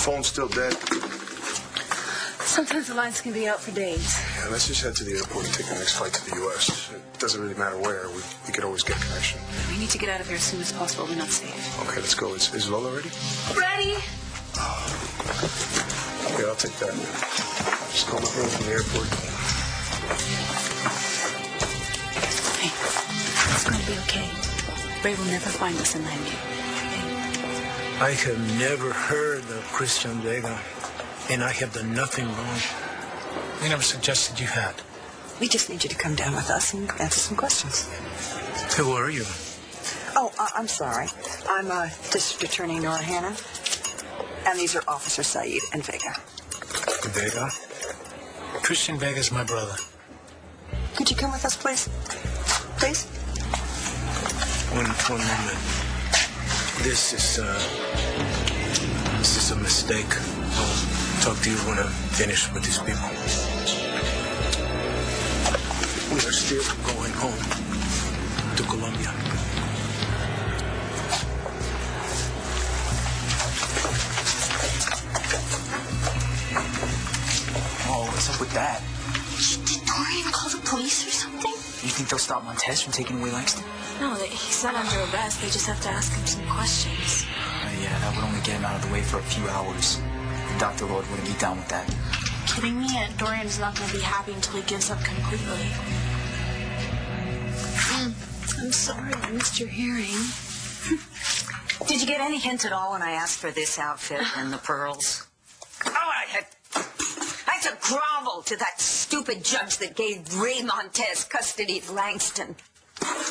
phone's still dead. Sometimes the lines can be out for days. Yeah, let's just head to the airport and take the next flight to the U.S. It doesn't really matter where. We could always get connection. We need to get out of here as soon as possible. We're not safe. Okay, let's go. Is Lola ready? Ready? Okay, I'll take that. Just call my brother from the airport. Hey, it's going to be okay. Ray will never find us and land you. I have never heard of Christian Vega, and I have done nothing wrong. We never suggested you had. We just need you to come down with us and answer some questions. Who are you? Oh, I'm sorry. I'm District Attorney Nora Hannon, and these are Officer Saeed and Vega. Vega? Christian Vega's my brother. Could you come with us, please? Please? One moment. This is a mistake. I'll talk to you when I'm finished with these people. We are still going home to Colombia. Oh, what's up with that? Did Dorian call the police or something? You think they'll stop Montez from taking away Langston? No, he's not under arrest. They just have to ask him some questions. Yeah, that would only get him out of the way for a few hours. Dr. Lord wouldn't be down with that. Kidding me? Dorian is not going to be happy until he gives up completely. I'm sorry I missed your hearing. Did you get any hint at all when I asked for this outfit and the pearls? Oh, I had to grovel to that stupid judge that gave Ray Montez custody of Langston.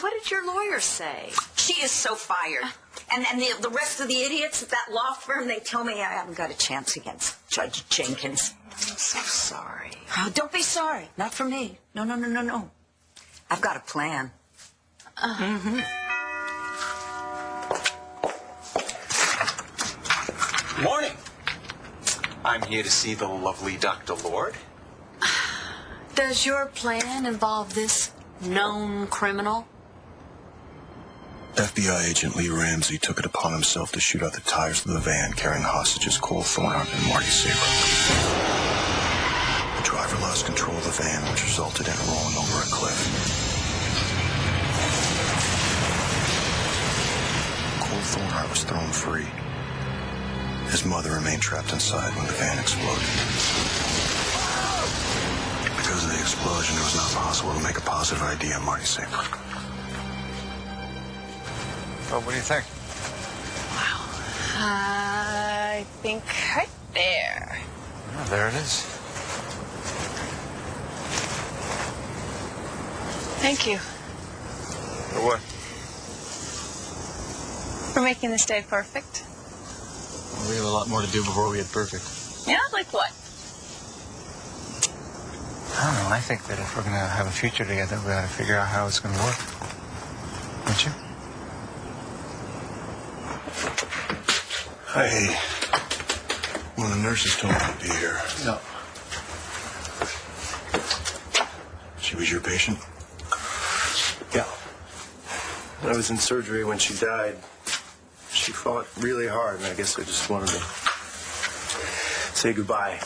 What did your lawyer say? She is so fired. And the rest of the idiots at that law firm, they tell me I haven't got a chance against Judge Jenkins. I'm so sorry. Oh, don't be sorry. Not for me. No. I've got a plan. Morning. I'm here to see the lovely Dr. Lord. Does your plan involve this known criminal? FBI agent Lee Ramsey took it upon himself to shoot out the tires of the van carrying hostages Cole Thornhill and Marty Saber. The driver lost control of the van, which resulted in it rolling over a cliff. Cole Thornhill was thrown free. His mother remained trapped inside when the van exploded. Because of the explosion, it was not possible to make a positive ID on Marty Saber. Well, what do you think? Wow. I think right there. Oh, there it is. Thank you For what? for making this day perfect. We have a lot more to do before we get perfect. Yeah, like what? I don't know. I think that if we're going to have a future together, we got to figure out how it's going to work. Don't you? Hey, one of the nurses told me to be here. No. She was your patient? Yeah. I was in surgery when she died. She fought really hard, and I guess I just wanted to say goodbye.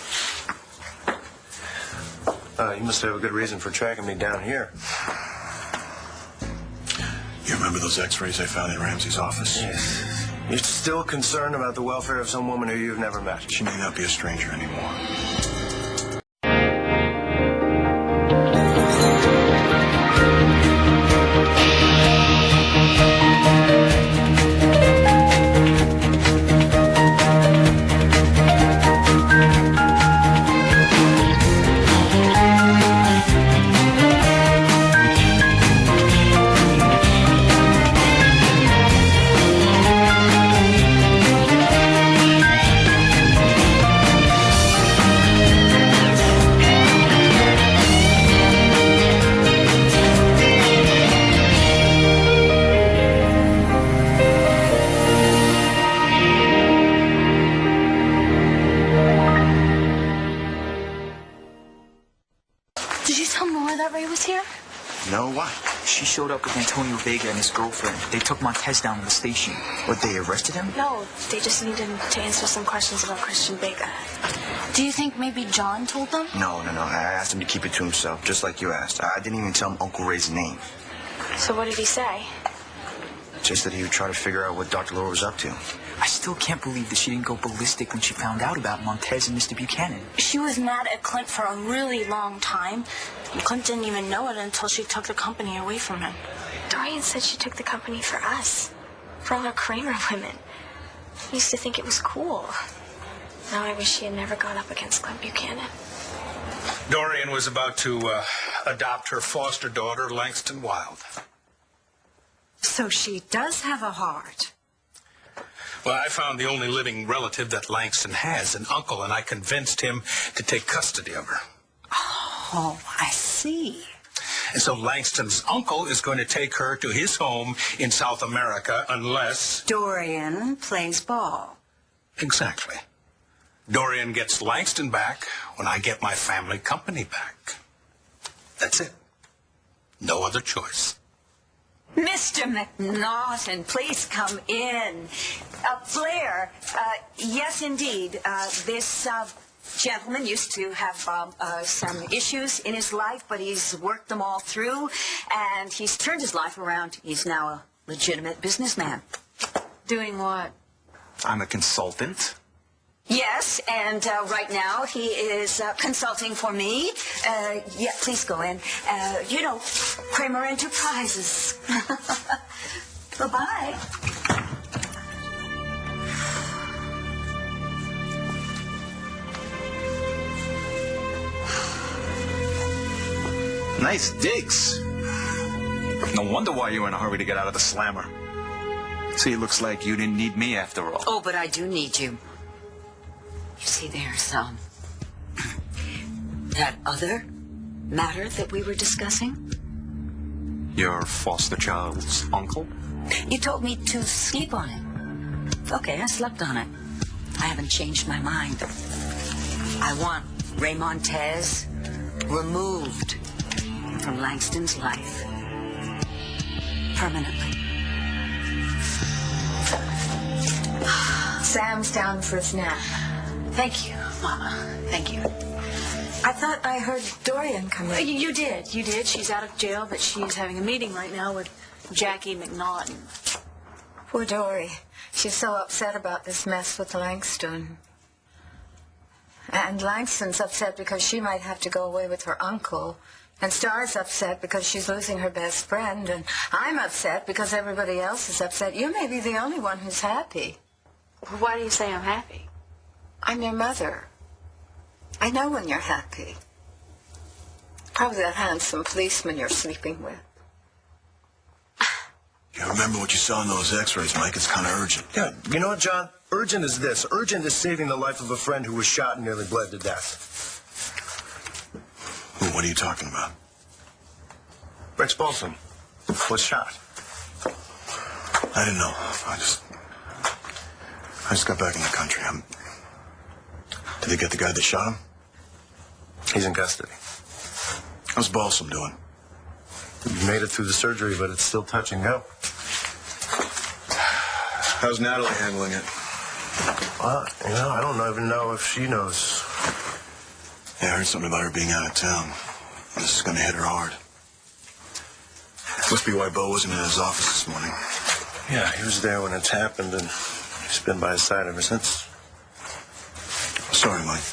You must have a good reason for tracking me down here. You remember those x-rays I found in Ramsey's office? Yes. You're still concerned about the welfare of some woman who you've never met. She may not be a stranger anymore. She showed up with Antonio Vega and his girlfriend. They took Montez down to the station. What, they arrested him? No, they just needed to answer some questions about Christian Vega. Do you think maybe John told them? No. I asked him to keep it to himself, just like you asked. I didn't even tell him Uncle Ray's name. So what did he say? Just that he would try to figure out what Dr. Laura was up to. I still can't believe that she didn't go ballistic when she found out about Montez and Mr. Buchanan. She was mad at Clint for a really long time. And Clint didn't even know it until she took the company away from him. Dorian said she took the company for us. For all our Kramer women. I used to think it was cool. Now I wish she had never gone up against Clint Buchanan. Dorian was about to adopt her foster daughter, Langston Wilde. So she does have a heart. Well, I found the only living relative that Langston has, an uncle, and I convinced him to take custody of her. Oh, I see. And so Langston's uncle is going to take her to his home in South America unless... Dorian plays ball. Exactly. Dorian gets Langston back when I get my family company back. That's it. No other choice. Mr. McNaughton, please come in. Flair, yes, indeed. This gentleman used to have some issues in his life, but he's worked them all through, and he's turned his life around. He's now a legitimate businessman. Doing what? I'm a consultant. Yes, and right now he is consulting for me. Yeah, please go in. You know, Kramer Enterprises. Bye-bye. Nice digs. No wonder why you were in a hurry to get out of the slammer. See, it looks like you didn't need me after all. Oh, but I do need you. You see, there's that other matter that we were discussing. Your foster child's uncle? You told me to sleep on it. Okay, I slept on it. I haven't changed my mind. I want Ray Montez removed from Langston's life permanently. Sam's down for his nap. Thank you, Mama. Thank you. I thought I heard Dorian come in. You did. She's out of jail, but she's having a meeting right now with Jackie McNaughton. Poor Dory. She's so upset about this mess with Langston. And Langston's upset because she might have to go away with her uncle. And Star's upset because she's losing her best friend. And I'm upset because everybody else is upset. You may be the only one who's happy. Why do you say I'm happy? I'm your mother. I know when you're happy. Probably that handsome policeman you're sleeping with. You remember what you saw in those x-rays, Mike? It's kind of urgent. Yeah, you know what, John? Urgent is this. Urgent is saving the life of a friend who was shot and nearly bled to death. Well, what are you talking about? Rex Balsam was shot. I didn't know. I just got back in the country. Did they get the guy that shot him? He's in custody. How's Balsam doing? He made it through the surgery, but it's still touch and go. How's Natalie handling it? Well, I don't even know if she knows. Yeah, I heard something about her being out of town. This is going to hit her hard. Must be why Bo wasn't in his office this morning. Yeah, he was there when it's happened, and he's been by his side ever since. Sorry, Mike.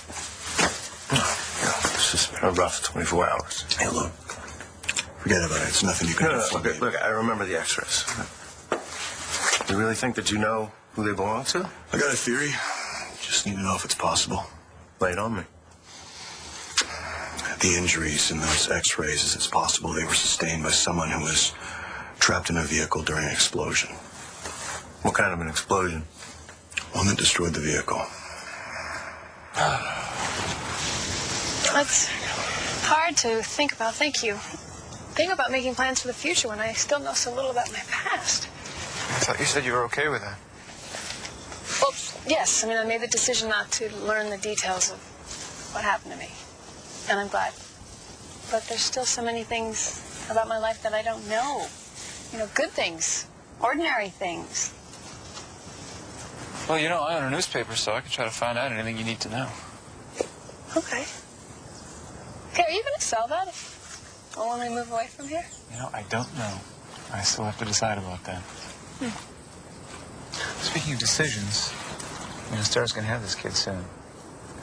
It's just been a rough 24 hours. Hey, look. Forget about it. It's nothing you can do for me. Look, I remember the x-rays. You really think that you know who they belong to? I got a theory. Just need to know if it's possible. Lay it on me. The injuries in those x-rays, it's possible they were sustained by someone who was trapped in a vehicle during an explosion. What kind of an explosion? One that destroyed the vehicle. That's hard to think about. Thank you. Think about making plans for the future when I still know so little about my past. I thought you said you were okay with that. Well, yes. I mean, I made the decision not to learn the details of what happened to me. And I'm glad. But there's still so many things about my life that I don't know. You know, good things, ordinary things. Well, you know, I own a newspaper, so I can try to find out anything you need to know. Okay. Okay, are you going to sell that when we move away from here? You know, I don't know. I still have to decide about that. Speaking of decisions, you know, Star's going to have this kid soon.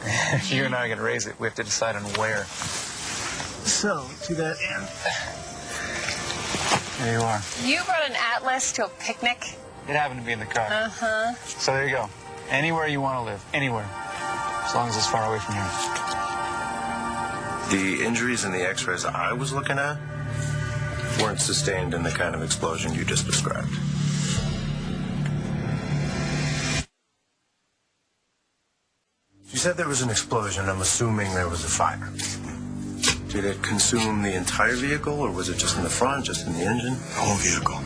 If you and I are going to raise it, we have to decide on where. So, to that end, there you are. You brought an atlas to a picnic? It happened to be in the car. Uh-huh. So there you go. Anywhere you want to live. Anywhere. As long as it's far away from here. The injuries in the x-rays I was looking at weren't sustained in the kind of explosion you just described. You said there was an explosion. I'm assuming there was a fire. Did it consume the entire vehicle, or was it just in the front, just in the engine? The whole vehicle.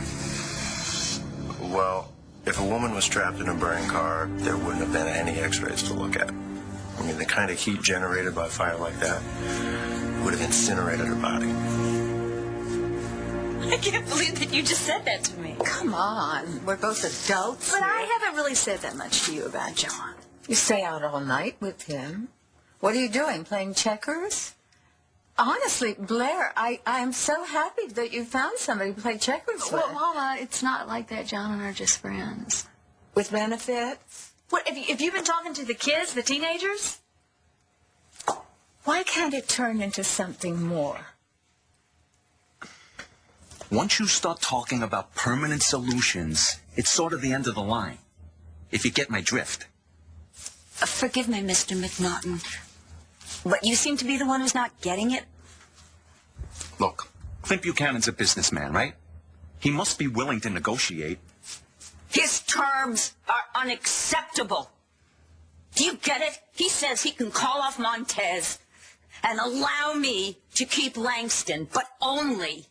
Well, if a woman was trapped in a burning car, there wouldn't have been any x-rays to look at. I mean, the kind of heat generated by fire like that would have incinerated her body. I can't believe that you just said that to me. Come on, we're both adults. But I haven't really said that much to you about John. You stay out all night with him. What are you doing, playing checkers? Honestly, Blair, I'm so happy that you found somebody to play checkers with. Well, Mama, it's not like that. John and I are just friends. With benefits? What, if you've been talking to the kids, the teenagers? Why can't it turn into something more? Once you start talking about permanent solutions, it's sort of the end of the line. If you get my drift. Forgive me, Mr. McNaughton, but you seem to be the one who's not getting it. Look, Clint Buchanan's a businessman, right? He must be willing to negotiate. His terms are unacceptable. Do you get it? He says he can call off Montez and allow me to keep Langston, but only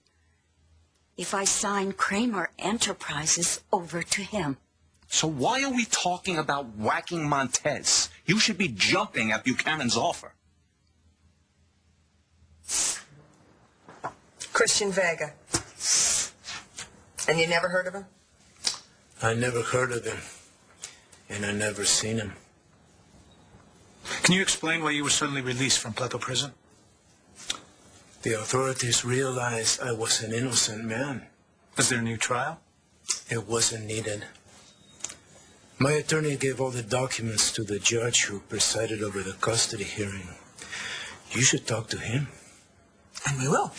if I sign Kramer Enterprises over to him. So why are we talking about whacking Montez? You should be jumping at Buchanan's offer. Christian Vega. And you never heard of him? I never heard of him, and I never seen him. Can you explain why you were suddenly released from Plateau Prison? The authorities realized I was an innocent man. Was there a new trial? It wasn't needed. My attorney gave all the documents to the judge who presided over the custody hearing. You should talk to him. And we will.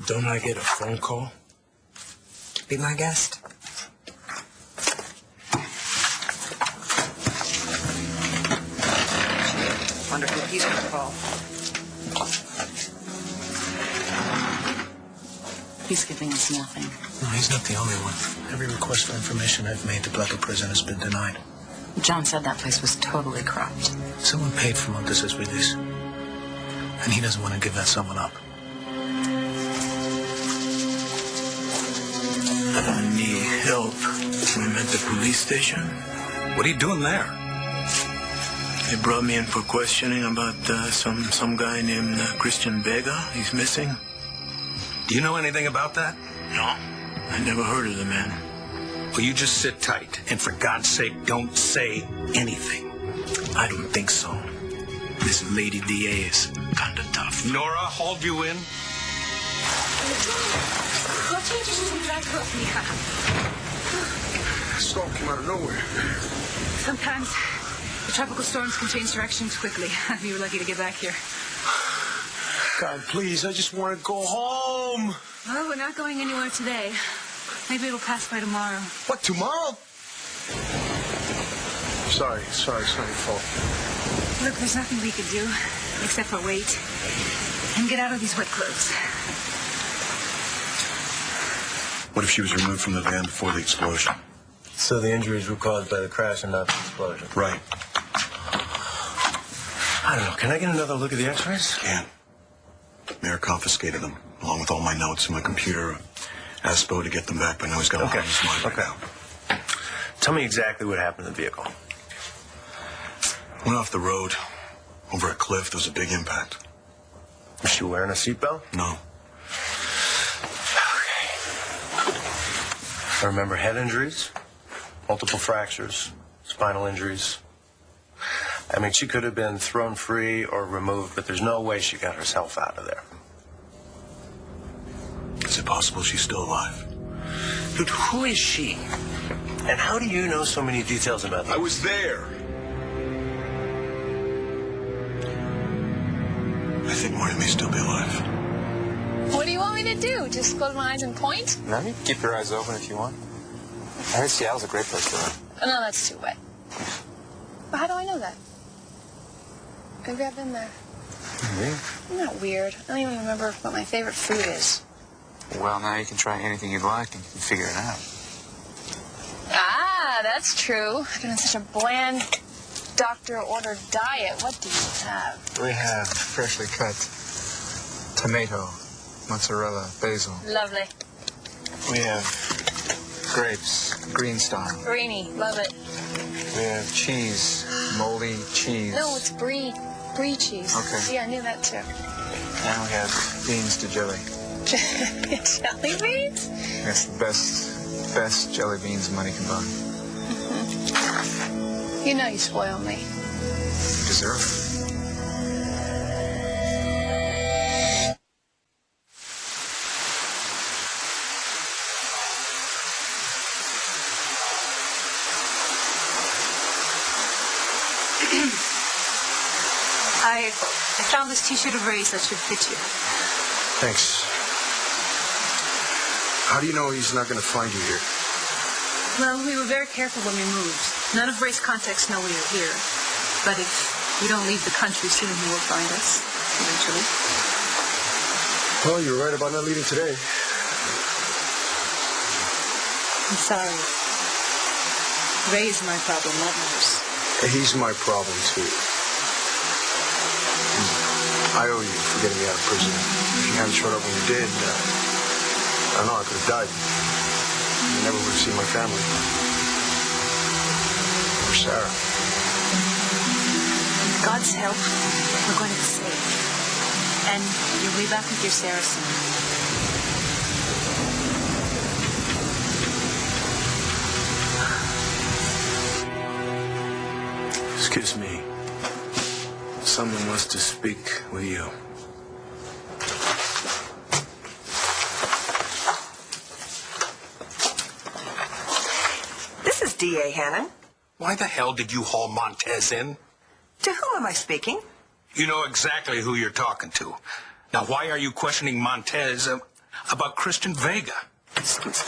Don't I get a phone call? Be my guest. Wonder who he's going to call. He's giving us nothing. No, he's not the only one. Every request for information I've made to Plateau Prison has been denied. John said that place was totally corrupt. Someone paid for Montez's release. And he doesn't want to give that someone up. I need help. I'm at the police station. What are you doing there? They brought me in for questioning about some guy named Christian Vega. He's missing. Do you know anything about that? No, I never heard of the man. Well, you just sit tight, and for God's sake, don't say anything. I don't think so. This lady DA is kind of tough. Nora hauled you in? Storm came out of nowhere. Sometimes the tropical storms can change directions quickly. You were lucky to get back here. God, please, I just want to go home. Well, we're not going anywhere today. Maybe it'll pass by tomorrow. What, tomorrow? Sorry, it's not your fault. Look, there's nothing we could do except for wait and get out of these wet clothes. What if she was removed from the van before the explosion? So the injuries were caused by the crash and not the explosion? Right. I don't know. Can I get another look at the x-rays? Can. Mayor confiscated them, along with all my notes and my computer. Asked Bo to get them back, but now he's got them on his mind right now. Tell me exactly what happened to the vehicle. Went off the road, over a cliff. There was a big impact. Was she wearing a seatbelt? No. I remember head injuries, multiple fractures, spinal injuries. I mean, she could have been thrown free or removed, but there's no way she got herself out of there. Is it possible she's still alive? Dude, who is she? And how do you know so many details about that? I was there. I think Marty may still be alive. What do you want me to do? Just close my eyes and point? No, you keep your eyes open if you want. I heard Seattle's a great place to live. Oh, no, that's too wet. But how do I know that? Maybe I've been there. Weird. I'm not weird. I don't even remember what my favorite food is. Well, now you can try anything you'd like and you can figure it out. Ah, that's true. I've been on such a bland doctor-ordered diet. What do you have? We have freshly cut tomato, mozzarella, basil. Lovely. We have grapes, green style. Greeny. Love it. We have cheese, moldy cheese. No, it's brie. Brie cheese. Okay. Yeah, I knew that too. And we have beans to jelly. Jelly beans? That's the best jelly beans money can buy. You know you spoil me. You deserve it. I found this T-shirt of Ray's that should fit you. Thanks. How do you know he's not going to find you here? Well, we were very careful when we moved. None of Ray's contacts know we are here. But if we don't leave the country soon, he will find us, eventually. Well, you're right about not leaving today. I'm sorry. Ray is my problem, not yours. He's my problem, too. I owe you for getting me out of prison. If you hadn't showed up when you did, I don't know, I could have died. I never would have seen my family. Or Sarah. With God's help, we're going to be safe. And you'll be back with your Sarah soon. Excuse me. Someone wants to speak with you. This is D.A. Hannon. Why the hell did you haul Montez in? To whom am I speaking? You know exactly who you're talking to. Now, why are you questioning Montez about Christian Vega? Excuse me.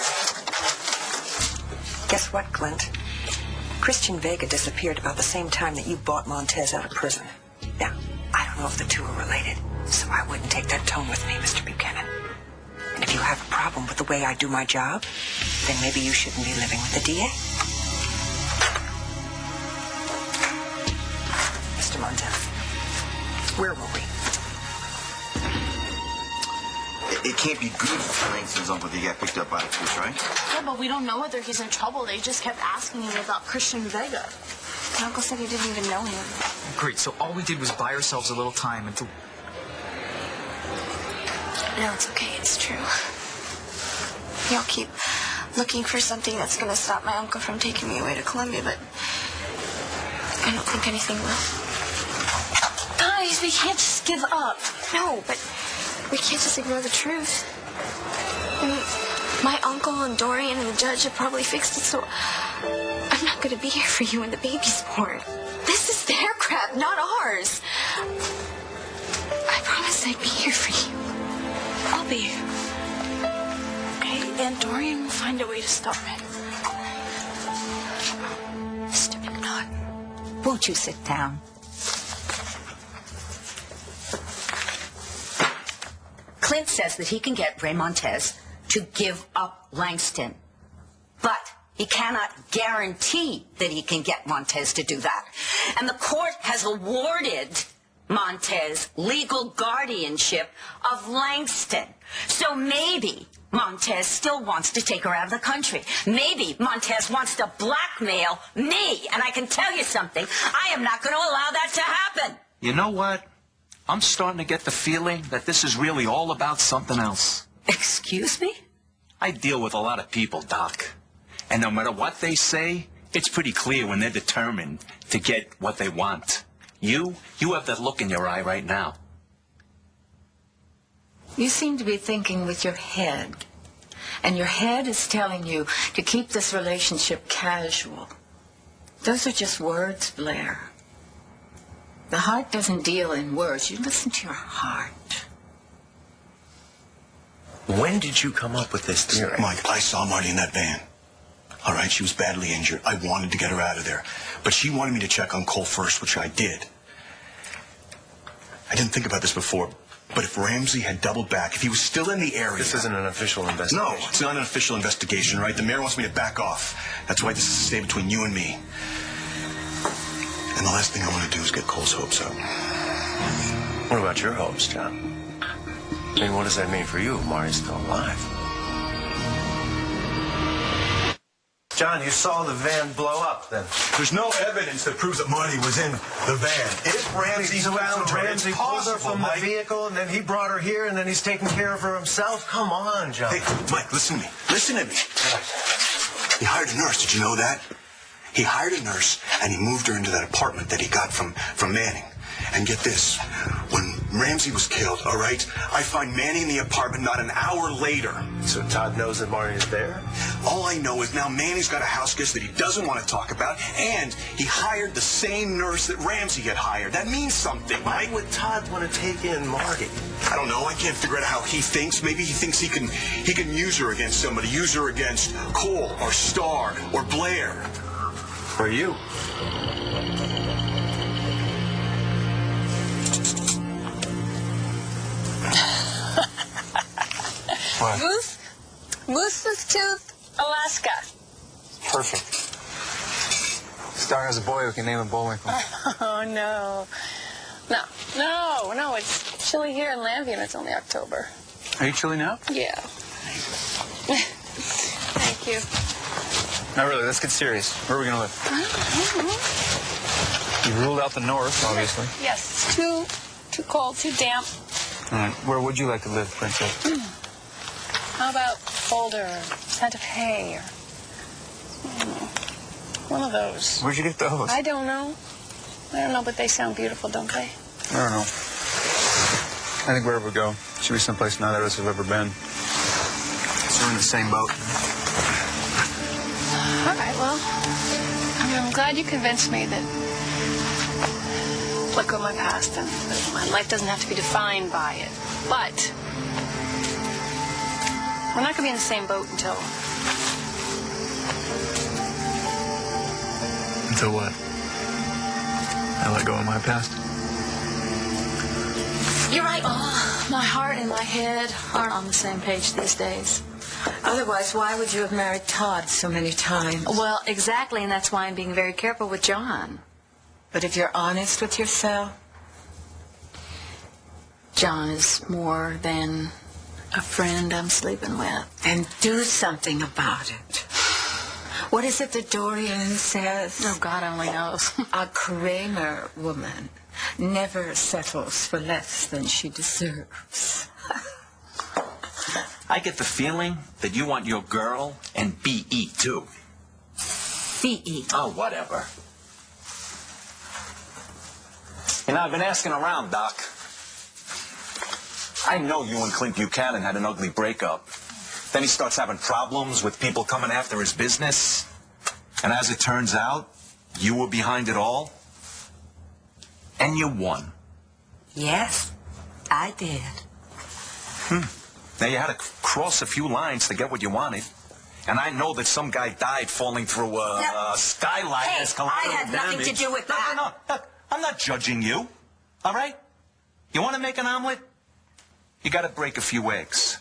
Guess what, Clint? Christian Vega disappeared about the same time that you bought Montez out of prison. Now, I don't know if the two are related, so I wouldn't take that tone with me, Mr. Buchanan. And if you have a problem with the way I do my job, then maybe you shouldn't be living with the DA. Mr. Montez, where were we? It can't be good for Langston's uncle to get picked up by the police, right? Yeah, but we don't know whether he's in trouble. They just kept asking me about Christian Vega. My uncle said he didn't even know him. Great, so all we did was buy ourselves a little time until... No, it's okay. It's true. Y'all keep looking for something that's going to stop my uncle from taking me away to Colombia, but I don't think anything will. Guys, we can't just give up. No, but we can't just ignore the truth. I mean, my uncle and Dorian and the judge have probably fixed it, so I'm not going to be here for you when the baby's born. This is their crap, not ours. I promised I'd be here for you. I'll be here. Okay, and Dorian will find a way to stop it. Mr. McNaught, won't you sit down? Clint says that he can get Ray Montez to give up Langston. But he cannot guarantee that he can get Montez to do that. And the court has awarded Montez legal guardianship of Langston. So maybe Montez still wants to take her out of the country. Maybe Montez wants to blackmail me. And I can tell you something, I am not going to allow that to happen. You know what? I'm starting to get the feeling that this is really all about something else. Excuse me? I deal with a lot of people, Doc. And no matter what they say, it's pretty clear when they're determined to get what they want. You have that look in your eye right now. You seem to be thinking with your head. And your head is telling you to keep this relationship casual. Those are just words, Blair. The heart doesn't deal in words. You listen to your heart. When did you come up with this theory? Mike, I saw Marty in that van. All right, she was badly injured. I wanted to get her out of there. But she wanted me to check on Cole first, which I did. I didn't think about this before, but if Ramsey had doubled back, if he was still in the area... This isn't an official investigation. No, it's not an official investigation, right? The mayor wants me to back off. That's why this is a stay between you and me. And the last thing I want to do is get Cole's hopes up. What about your hopes, John? I mean, what does that mean for you if Marty's still alive? John, you saw the van blow up, then. There's no evidence that proves that Marty was in the van. If Ramsey found her, Ramsey pulled her from the vehicle, and then he brought her here, and then he's taking care of her himself. Come on, John. Hey, Mike, listen to me. Listen to me. He hired a nurse. Did you know that? He hired a nurse, and he moved her into that apartment that he got from Manning. And get this, when Ramsey was killed, all right, I find Manny in the apartment not an hour later. So Todd knows that Marty is there? All I know is now Manny's got a house guest that he doesn't want to talk about, and he hired the same nurse that Ramsey had hired. That means something, Mike. Why would Todd want to take in Marty? I don't know. I can't figure out how he thinks. Maybe he thinks he can use her against somebody. Use her against Cole or Starr or Blair. Or you. What? Moose's Tooth, Alaska. Perfect. Star has a boy who can name a bowling ball. Oh, no. No, it's chilly here in Lambie and it's only October. Are you chilly now? Yeah. Thank you. No, really, let's get serious. Where are we going to live? I don't know. You ruled out the north, obviously. Yes, it's too cold, too damp. All right, where would you like to live, Princess? How about Boulder, Santa Fe, or one of those? Where'd you get those? I don't know, but they sound beautiful, don't they? I don't know. I think wherever we go, should be someplace neither of us have ever been. So we're in the same boat. All right, well, I'm glad you convinced me that let go of my past and that my life doesn't have to be defined by it. But we're not going to be in the same boat until... Until what? I let go of my past? You're right. Oh, my heart and my head aren't on the same page these days. Otherwise, why would you have married Todd so many times? Well, exactly, and that's why I'm being very careful with John. But if you're honest with yourself... John is more than a friend I'm sleeping with. Then do something about it. What is it that Dorian says? Oh, God only knows. A Kramer woman never settles for less than she deserves. I get the feeling that you want your girl and B.E. too. B.E. Oh, whatever. You know, I've been asking around, Doc. I know you and Clint Buchanan had an ugly breakup. Then he starts having problems with people coming after his business. And as it turns out, you were behind it all. And you won. Yes, I did. Now, you had to cross a few lines to get what you wanted. And I know that some guy died falling through a skylight. Hey, as collateral I had nothing damage. to do with that. No. I'm not judging you. All right? You want to make an omelet? You got to break a few eggs.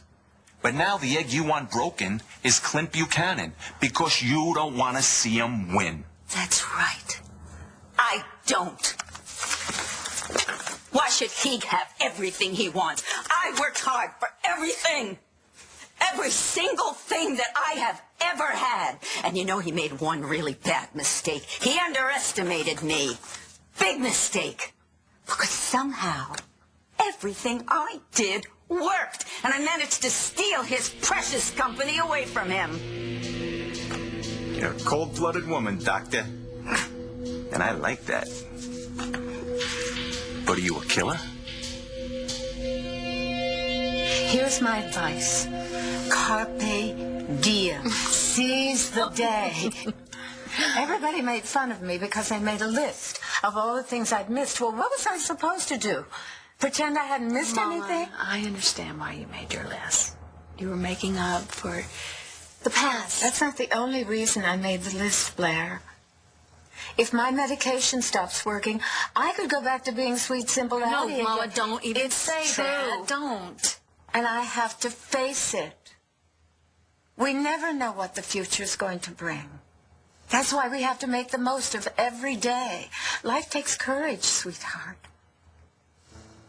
But now the egg you want broken is Clint Buchanan because you don't want to see him win. That's right. I don't. Why should he have everything he wants? I worked hard for everything. Every single thing that I have ever had. And you know, he made one really bad mistake. He underestimated me. Big mistake. Because somehow Everything I did worked, and I managed to steal his precious company away from him. You're a cold-blooded woman, Doctor. And I like that. But are you a killer? Here's my advice. Carpe diem. Seize the day. Everybody made fun of me because I made a list of all the things I'd missed. Well, what was I supposed to do? Pretend I hadn't missed anything? I understand why you made your list. You were making up for the past. That's not the only reason I made the list, Blair. If my medication stops working, I could go back to being sweet, simple Addie. No, Mama, don't even say true. that. Don't. And I have to face it. We never know what the future's going to bring. That's why we have to make the most of every day. Life takes courage, sweetheart.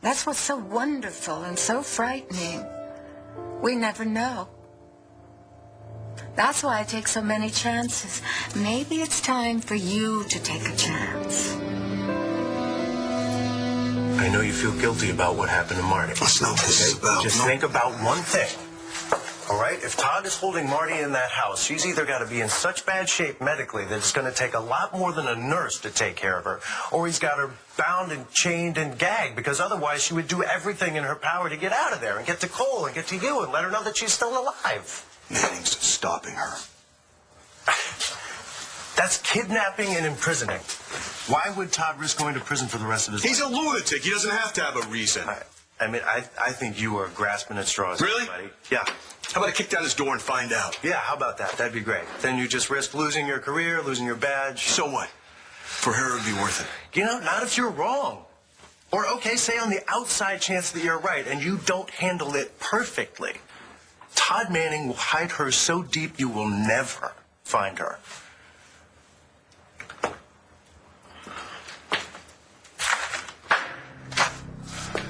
That's what's so wonderful and so frightening. We never know. That's why I take so many chances. Maybe it's time for you to take a chance. I know you feel guilty about what happened to Marty. That's not what this is about. Just think about one thing. All right? If Todd is holding Marty in that house, she's either got to be in such bad shape medically that it's going to take a lot more than a nurse to take care of her, or he's got her bound and chained and gagged, because otherwise she would do everything in her power to get out of there and get to Cole and get to you and let her know that she's still alive. Manning's stopping her. That's kidnapping and imprisoning. Why would Todd risk going to prison for the rest of his life? He's a lunatic. He doesn't have to have a reason. I think you are grasping at straws. Really? Buddy. Yeah. How about I kick down his door and find out? Yeah, how about that? That'd be great. Then you just risk losing your career, losing your badge. So what? For her, it'd be worth it. You know, not if you're wrong. Or, okay, say on the outside chance that you're right and you don't handle it perfectly. Todd Manning will hide her so deep you will never find her.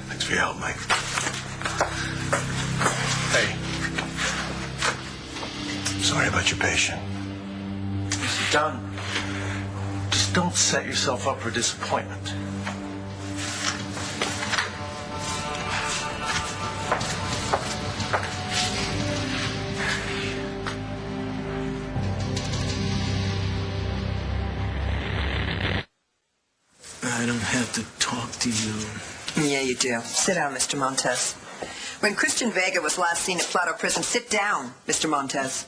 Thanks for your help, Mike. Hey. Sorry about your patient. Don, just don't set yourself up for disappointment. I don't have to talk to you. Yeah, you do. Sit down, Mr. Montez. When Christian Vega was last seen at Plato Prison, sit down, Mr. Montez.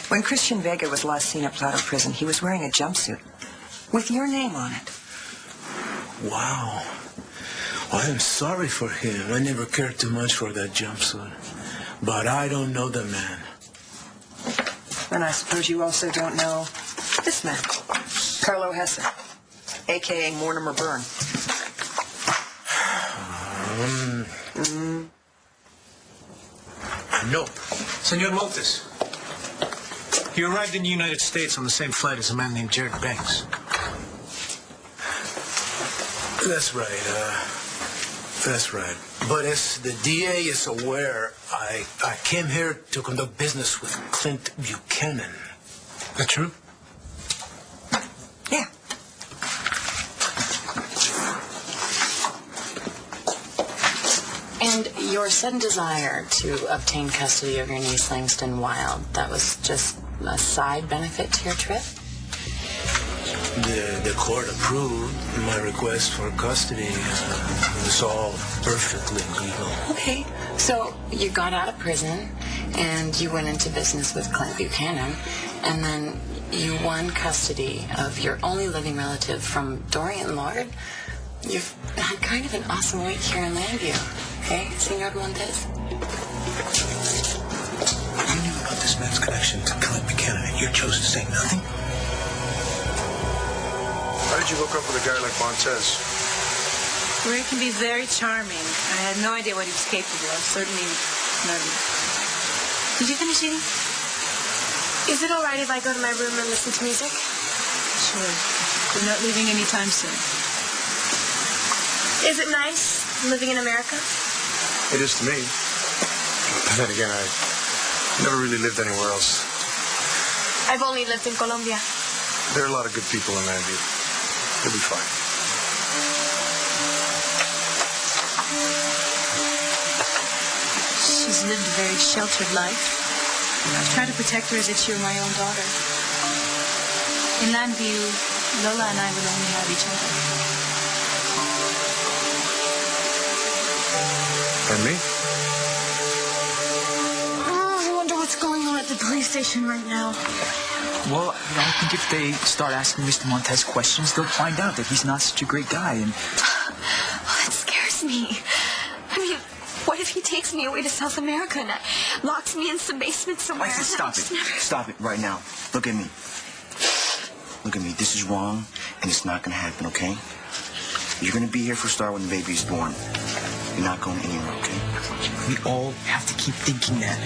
When Christian Vega was last seen at Plato Prison, he was wearing a jumpsuit with your name on it. Wow. Well, I'm sorry for him. I never cared too much for that jumpsuit. But I don't know the man. And I suppose you also don't know this man, Carlo Hesse, a.k.a. Mortimer Byrne. No. Senor Montes, he arrived in the United States on the same flight as a man named Jared Banks. That's right. That's right. But as the DA is aware, I came here to conduct business with Clint Buchanan. That true? Yeah. And your sudden desire to obtain custody of your niece Langston Wild, that was just a side benefit to your trip? The court approved my request for custody. It was all perfectly legal. Okay, so you got out of prison and you went into business with Clint Buchanan, and then you won custody of your only living relative from Dorian Lord. You've had kind of an awesome week here in Landview, okay, Senor Montes? You knew about this man's connection to Clint Buchanan, and you chose to say nothing? How did you hook up with a guy like Montez? Ray can be very charming. I had no idea what he was capable of. Certainly nervous. Did you finish eating? Is it all right if I go to my room and listen to music? Sure. You're not leaving anytime soon. Is it nice living in America? It is to me. But then again, I never really lived anywhere else. I've only lived in Colombia. There are a lot of good people in Landview. He'll be fine. She's lived a very sheltered life. I've tried to protect her as if she were my own daughter. In Landview, Lola and I would only have each other. And me? I wonder what's going on at the police station right now. Well, I think if they start asking Mr. Montez questions, they'll find out that he's not such a great guy. And Well, that scares me. I mean, what if he takes me away to South America and locks me in some basement somewhere? Lexi, stop it. Stop it right now. Look at me. Look at me. This is wrong, and it's not going to happen, okay? You're going to be here for a start when the baby is born. You're not going anywhere, okay? we all have to keep thinking that.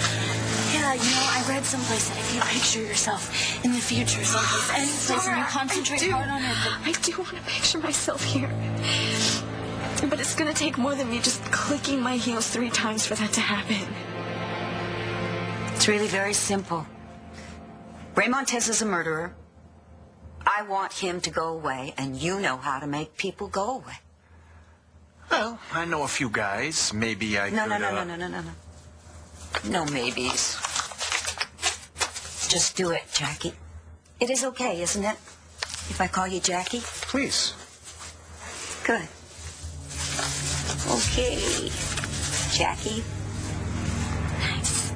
Yeah, I read someplace that if you picture yourself in the future someplace, any place, and you concentrate hard on it. I do want to picture myself here. But it's going to take more than me just clicking my heels 3 times for that to happen. It's really very simple. Ray Montez is a murderer. I want him to go away, and you know how to make people go away. Well, I know a few guys. Maybe I No, could... no. No maybes. Just do it, Jackie. It is okay, isn't it? If I call you Jackie? Please. Good. Okay. Jackie. Nice.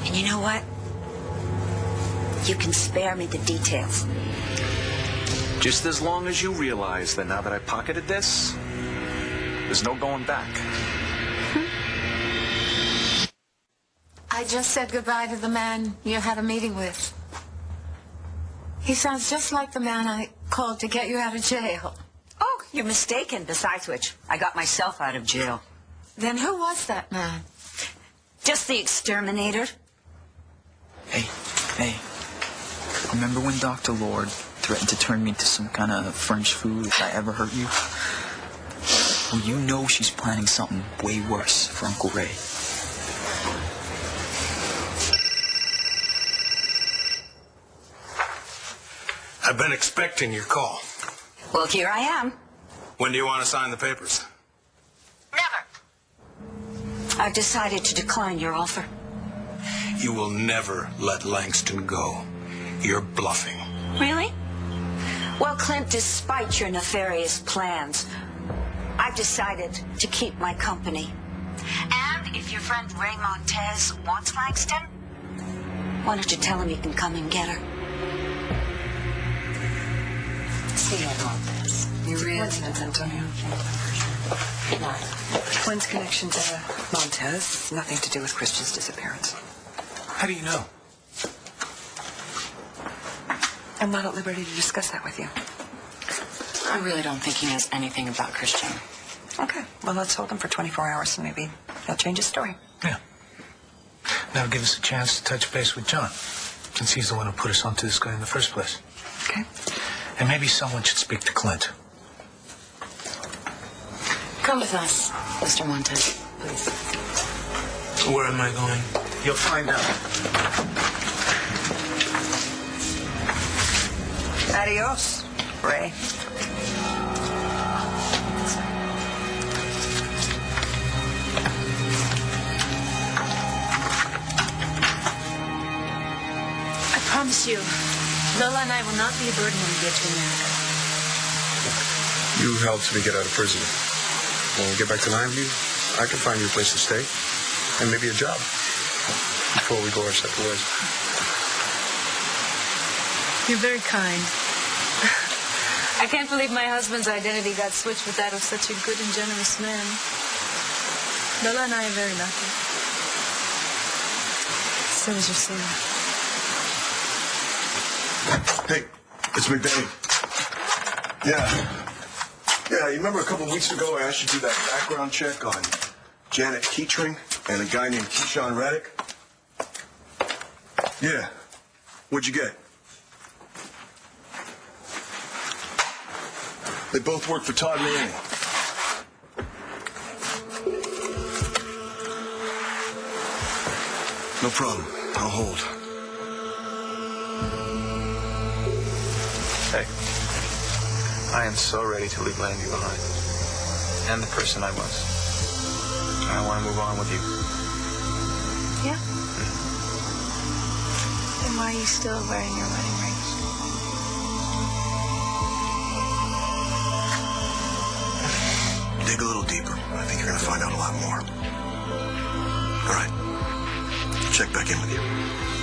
And you know what? You can spare me the details. Just as long as you realize that now that I pocketed this, there's no going back. I just said goodbye to the man you had a meeting with. He sounds just like the man I called to get you out of jail. Oh, you're mistaken. Besides which, I got myself out of jail. Then who was that man? Just the exterminator. Hey. Remember when Dr. Lord threatened to turn me into some kind of French food if I ever hurt you? Well, you know she's planning something way worse for Uncle Ray. I've been expecting your call. Well, here I am. When do you want to sign the papers? Never. I've decided to decline your offer. You will never let Langston go. You're bluffing. Really? Well, Clint, despite your nefarious plans, I've decided to keep my company. And if your friend Ray Montez wants Langston, why don't you tell him you can come and get her? See you about this. You really didn't, Antonio. Quinn's connection to Montez, nothing to do with Christian's disappearance. How do you know? I'm not at liberty to discuss that with you. I really don't think he knows anything about Christian. Okay, well, let's hold him for 24 hours and maybe he'll change his story. Yeah. That'll give us a chance to touch base with John, since he's the one who put us onto this guy in the first place. Okay. And maybe someone should speak to Clint. Come with us, Mr. Montez, please. Where am I going? You'll find out. Adios, Ray. I promise you, Lola and I will not be a burden when we get to America. You helped me get out of prison. When we get back to Lineview, I can find you a place to stay and maybe a job before we go our separate ways. You're very kind. I can't believe my husband's identity got switched with that of such a good and generous man. Lola and I are very lucky. So is your son. Hey, it's McDade. Yeah, you remember a couple of weeks ago I asked you to do that background check on Janet Keatring and a guy named Keyshawn Reddick? Yeah. What'd you get? They both work for Todd Manning. No problem. I'll hold. Hey, I am so ready to leave Landview behind. And the person I was. I want to move on with you. Yeah? Then why are you still wearing your wedding rings? Dig a little deeper. I think you're going to find out a lot more. All right. Check back in with you.